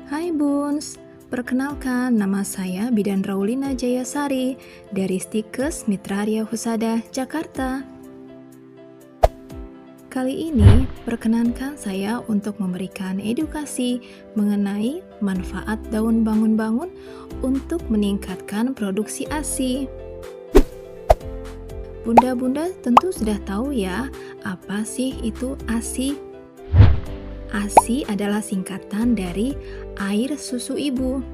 Hai Buns, perkenalkan nama saya Bidan Raulina Jayasari dari Stikes Mitraria Husada, Jakarta. Kali ini perkenankan saya untuk memberikan edukasi mengenai manfaat daun bangun-bangun untuk meningkatkan produksi ASI. Bunda-bunda tentu sudah tahu ya, apa sih itu ASI? ASI adalah singkatan dari air susu ibu.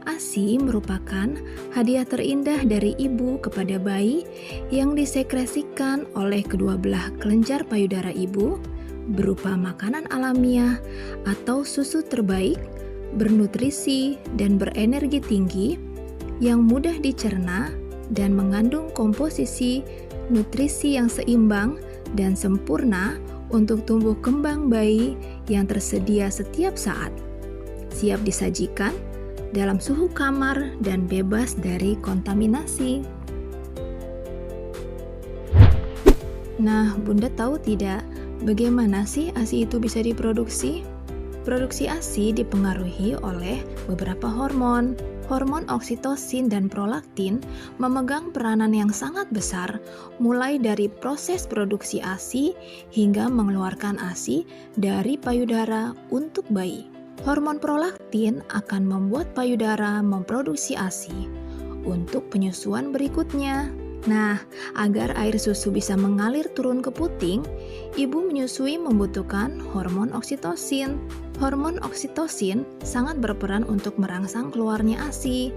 ASI merupakan hadiah terindah dari ibu kepada bayi yang disekresikan oleh kedua belah kelenjar payudara ibu berupa makanan alamiah atau susu terbaik, bernutrisi dan berenergi tinggi yang mudah dicerna dan mengandung komposisi nutrisi yang seimbang dan sempurna untuk tumbuh kembang bayi yang tersedia setiap saat, siap disajikan dalam suhu kamar dan bebas dari kontaminasi. Nah, Bunda tahu tidak bagaimana sih ASI itu bisa diproduksi? Produksi ASI dipengaruhi oleh beberapa hormon. Hormon oksitosin dan prolaktin memegang peranan yang sangat besar mulai dari proses produksi ASI hingga mengeluarkan ASI dari payudara untuk bayi. Hormon prolaktin akan membuat payudara memproduksi ASI untuk penyusuan berikutnya. Nah, agar air susu bisa mengalir turun ke puting, ibu menyusui membutuhkan hormon oksitosin. Hormon oksitosin sangat berperan untuk merangsang keluarnya ASI.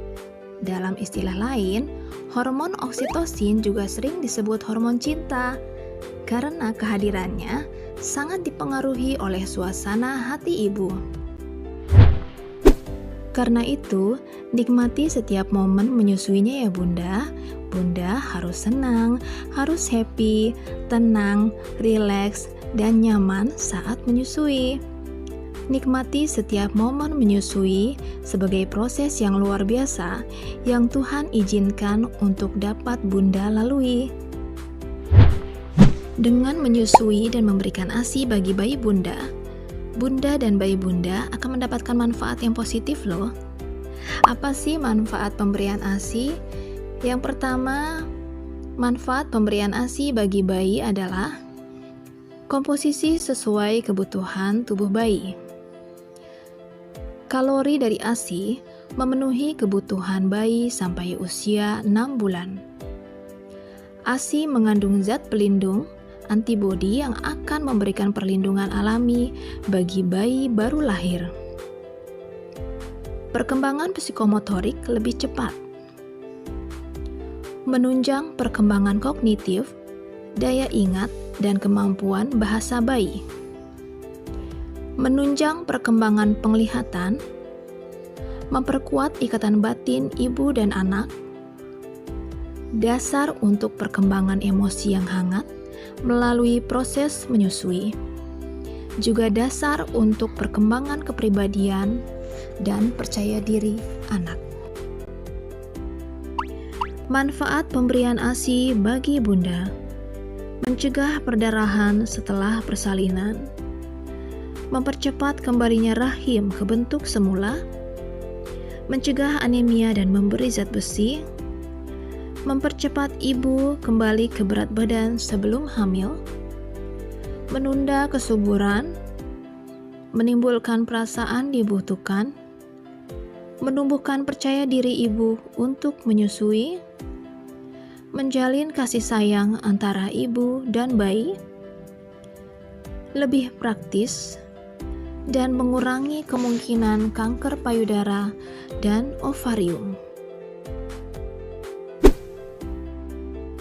Dalam istilah lain, hormon oksitosin juga sering disebut hormon cinta karena kehadirannya sangat dipengaruhi oleh suasana hati ibu. Karena itu, nikmati setiap momen menyusuinya ya Bunda. Bunda harus senang, harus happy, tenang, rileks, dan nyaman saat menyusui. Nikmati setiap momen menyusui sebagai proses yang luar biasa yang Tuhan izinkan untuk dapat Bunda lalui. Dengan menyusui dan memberikan ASI bagi bayi Bunda, Bunda dan bayi Bunda akan mendapatkan manfaat yang positif loh. Apa sih manfaat pemberian ASI? Yang pertama, manfaat pemberian ASI bagi bayi adalah komposisi sesuai kebutuhan tubuh bayi. Kalori dari ASI memenuhi kebutuhan bayi sampai usia 6 bulan. ASI mengandung zat pelindung antibodi yang akan memberikan perlindungan alami bagi bayi baru lahir. Perkembangan psikomotorik lebih cepat. Menunjang perkembangan kognitif, daya ingat, dan kemampuan bahasa bayi. Menunjang perkembangan penglihatan, memperkuat ikatan batin ibu dan anak, dasar untuk perkembangan emosi yang hangat melalui proses menyusui, juga dasar untuk perkembangan kepribadian dan percaya diri anak. Manfaat pemberian ASI bagi Bunda: mencegah perdarahan setelah persalinan, mempercepat kembalinya rahim ke bentuk semula, mencegah anemia dan memberi zat besi, mempercepat ibu kembali ke berat badan sebelum hamil, menunda kesuburan, menimbulkan perasaan dibutuhkan, menumbuhkan percaya diri ibu untuk menyusui, menjalin kasih sayang antara ibu dan bayi, lebih praktis, dan mengurangi kemungkinan kanker payudara dan ovarium.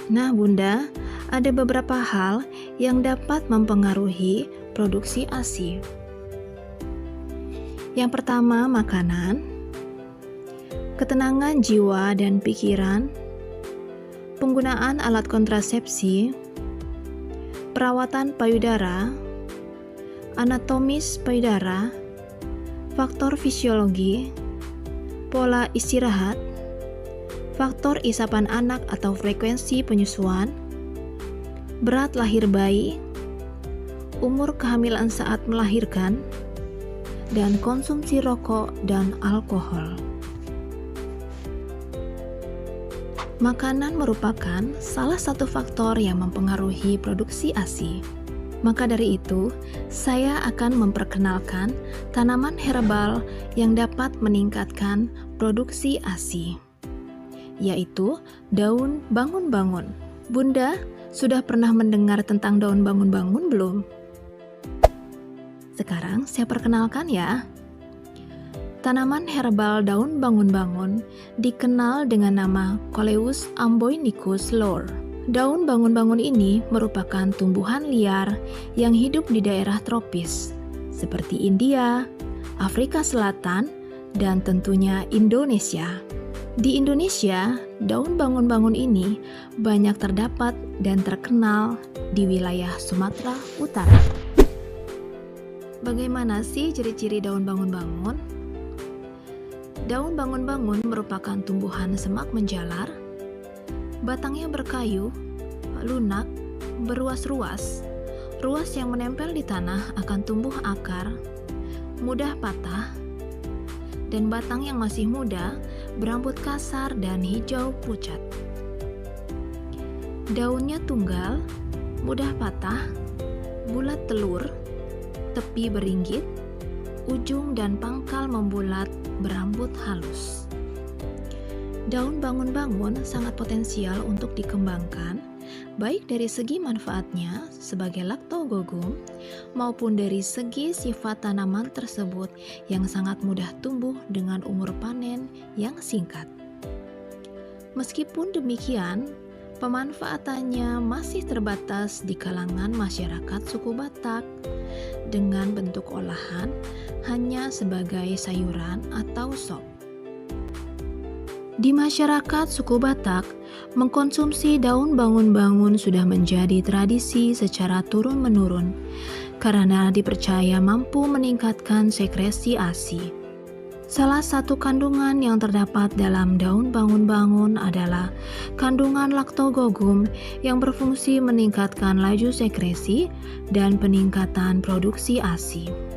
Nah Bunda, ada beberapa hal yang dapat mempengaruhi produksi ASI. Yang pertama, makanan, ketenangan jiwa dan pikiran, penggunaan alat kontrasepsi, perawatan payudara, anatomis payudara, faktor fisiologi, pola istirahat, faktor isapan anak atau frekuensi penyusuan, berat lahir bayi, umur kehamilan saat melahirkan, dan konsumsi rokok dan alkohol. Makanan merupakan salah satu faktor yang mempengaruhi produksi ASI. Maka dari itu, saya akan memperkenalkan tanaman herbal yang dapat meningkatkan produksi ASI, yaitu daun bangun-bangun. Bunda, sudah pernah mendengar tentang daun bangun-bangun belum? Sekarang saya perkenalkan ya. Tanaman herbal daun bangun-bangun dikenal dengan nama Coleus amboynicus Lor. Daun bangun-bangun ini merupakan tumbuhan liar yang hidup di daerah tropis seperti India, Afrika Selatan, dan tentunya Indonesia. Di Indonesia, daun bangun-bangun ini banyak terdapat dan terkenal di wilayah Sumatera Utara. Bagaimana sih ciri-ciri daun bangun-bangun? Daun bangun-bangun merupakan tumbuhan semak menjalar, batangnya berkayu, lunak, beruas-ruas. Ruas yang menempel di tanah akan tumbuh akar, mudah patah, dan batang yang masih muda berambut kasar dan hijau pucat. Daunnya tunggal, mudah patah, bulat telur, tepi beringgit, ujung dan pangkal membulat, berambut halus. Daun bangun-bangun sangat potensial untuk dikembangkan, baik dari segi manfaatnya sebagai laktogogum maupun dari segi sifat tanaman tersebut yang sangat mudah tumbuh dengan umur panen yang singkat. Meskipun demikian, pemanfaatannya masih terbatas di kalangan masyarakat suku Batak dengan bentuk olahan hanya sebagai sayuran atau sop. Di masyarakat suku Batak, mengkonsumsi daun bangun-bangun sudah menjadi tradisi secara turun-menurun karena dipercaya mampu meningkatkan sekresi ASI. Salah satu kandungan yang terdapat dalam daun bangun-bangun adalah kandungan laktogogum yang berfungsi meningkatkan laju sekresi dan peningkatan produksi ASI.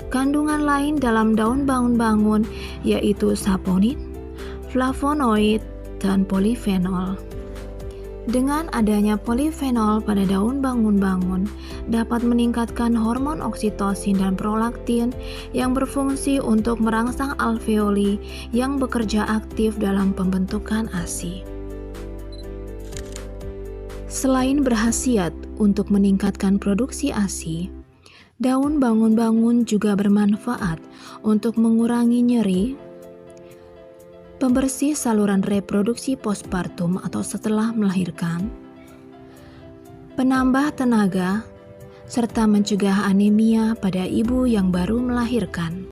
Kandungan lain dalam daun bangun-bangun yaitu saponin, flavonoid, dan polifenol. Dengan adanya polifenol pada daun bangun-bangun dapat meningkatkan hormon oksitosin dan prolaktin yang berfungsi untuk merangsang alveoli yang bekerja aktif dalam pembentukan ASI. Selain berkhasiat untuk meningkatkan produksi ASI, daun bangun-bangun juga bermanfaat untuk mengurangi nyeri, pembersih saluran reproduksi postpartum atau setelah melahirkan, penambah tenaga, serta mencegah anemia pada ibu yang baru melahirkan.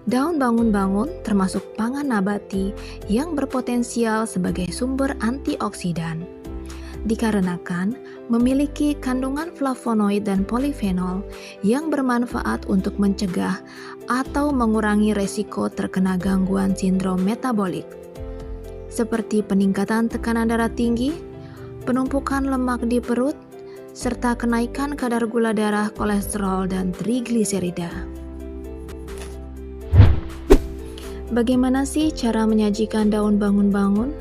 Daun bangun-bangun termasuk pangan nabati yang berpotensial sebagai sumber antioksidan, dikarenakan memiliki kandungan flavonoid dan polifenol yang bermanfaat untuk mencegah atau mengurangi resiko terkena gangguan sindrom metabolik, seperti peningkatan tekanan darah tinggi, penumpukan lemak di perut, serta kenaikan kadar gula darah, kolesterol, dan trigliserida. Bagaimana sih cara menyajikan daun bangun-bangun?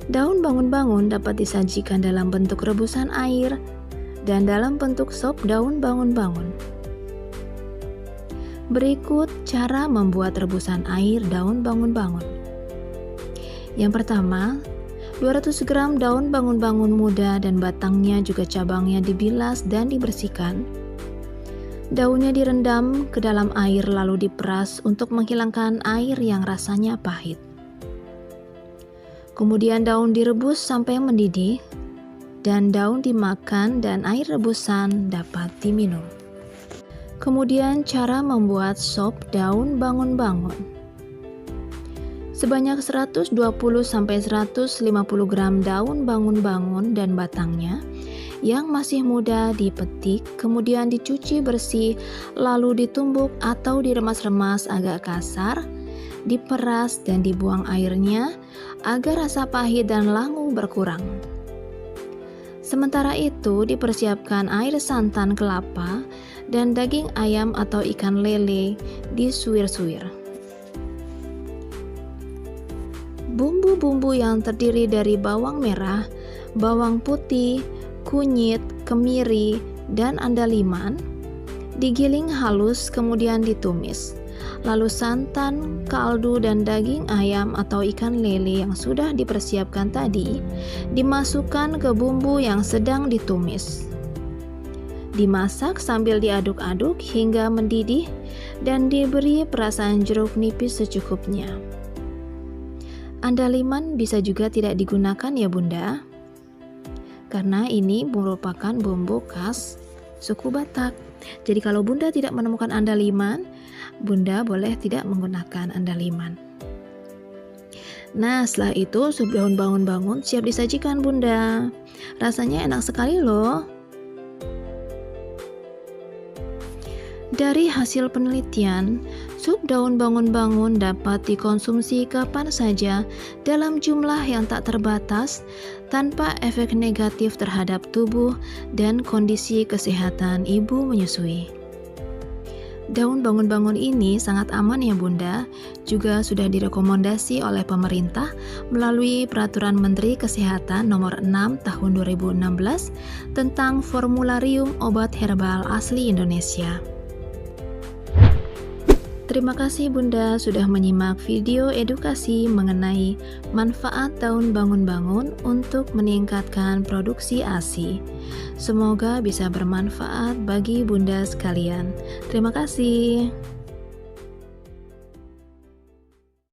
Daun bangun-bangun dapat disajikan dalam bentuk rebusan air dan dalam bentuk sop daun bangun-bangun. Berikut cara membuat rebusan air daun bangun-bangun. Yang pertama, 200 gram daun bangun-bangun muda dan batangnya juga cabangnya dibilas dan dibersihkan. Daunnya direndam ke dalam air lalu diperas untuk menghilangkan air yang rasanya pahit. Kemudian daun direbus sampai mendidih, dan daun dimakan dan air rebusan dapat diminum. Kemudian cara membuat sop daun bangun-bangun. Sebanyak 120-150 gram daun bangun-bangun dan batangnya yang masih muda dipetik, kemudian dicuci bersih, lalu ditumbuk atau diremas-remas agak kasar, diperas dan dibuang airnya agar rasa pahit dan langu berkurang. Sementara itu, dipersiapkan air santan kelapa dan daging ayam atau ikan lele disuir-suir. Bumbu-bumbu yang terdiri dari bawang merah, bawang putih, kunyit, kemiri, dan andaliman digiling halus kemudian ditumis. Lalu santan, kaldu, dan daging ayam atau ikan lele yang sudah dipersiapkan tadi dimasukkan ke bumbu yang sedang ditumis. Dimasak sambil diaduk-aduk hingga mendidih dan diberi perasan jeruk nipis secukupnya. Andaliman bisa juga tidak digunakan ya Bunda, karena ini merupakan bumbu khas suku Batak. Jadi kalau Bunda tidak menemukan andaliman, Bunda boleh tidak menggunakan andaliman. Nah, setelah itu sup daun bangun-bangun siap disajikan Bunda. Rasanya enak sekali loh. Dari hasil penelitian, sup daun bangun-bangun dapat dikonsumsi kapan saja dalam jumlah yang tak terbatas tanpa efek negatif terhadap tubuh dan kondisi kesehatan ibu menyusui. Daun bangun-bangun ini sangat aman ya Bunda, juga sudah direkomendasi oleh pemerintah melalui Peraturan Menteri Kesehatan Nomor 6 Tahun 2016 tentang Formularium Obat Herbal Asli Indonesia. Terima kasih Bunda sudah menyimak video edukasi mengenai manfaat daun bangun-bangun untuk meningkatkan produksi ASI. Semoga bisa bermanfaat bagi Bunda sekalian. Terima kasih.